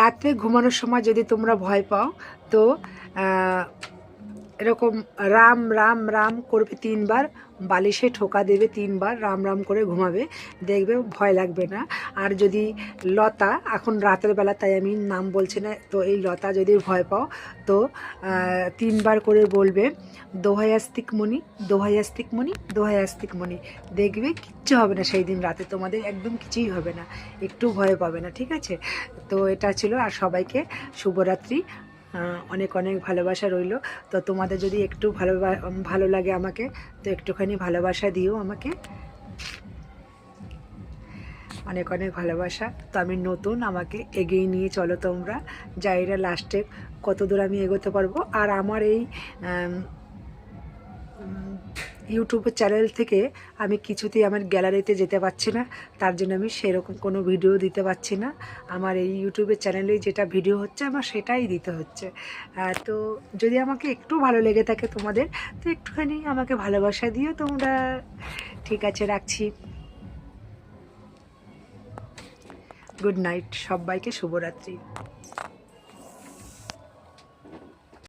রাত্রে ঘুমানোর সময় যদি তোমরা ভয় পাও তো এরকম রাম রাম রাম করবে 3 বার, বালিশে ঠোকা দেবে 3 বার, রাম রাম করে ঘুমাবে, দেখবে ভয় লাগবে না। আর যদি লতা, এখন রাতের বেলা তাই আমি নাম বলছি না, তো এই লতা যদি ভয় পাও তো 3 বার করে বলবে দোহাই আস্তিক মণি, দোহাই আস্তিক মণি, দোহাই আস্তিক মণি, দেখবে কিচ্ছু হবে না সেই দিন রাতে, তোমাদের একদম কিছুই হবে না, একটু ভয় পাবে না, ঠিক আছে? তো এটা ছিল। আর সবাইকে শুভরাত্রি, অনেক অনেক ভালোবাসা রইল। তো তোমাদের যদি একটু ভালো লাগে আমাকে, তো একটুখানি ভালোবাসা দিও আমাকে, অনেক অনেক ভালোবাসা। তো আমি নতুন, আমাকে এগিয়ে নিয়ে চলো তোমরা, জানি না লাস্টে কত দূর আমি এগোতে পারবো। আর আমার এই ইউটিউব চ্যানেল থেকে আমি কিছুতেই আমার গ্যালারিতে যেতে পারছি না, তার জন্য আমি সেরকম কোনো ভিডিও দিতে পারছি না। আমার এই ইউটিউবের চ্যানেলে যেটা ভিডিও হচ্ছে আমার সেটাই দিতে হচ্ছে। তো যদি আমাকে একটু ভালো লেগে থাকে তোমাদের, তো একটুখানি আমাকে ভালোবাসা দিও তোমরা। ঠিক আছে, রাখছি। গুড নাইট, সবাইকে শুভরাত্রি।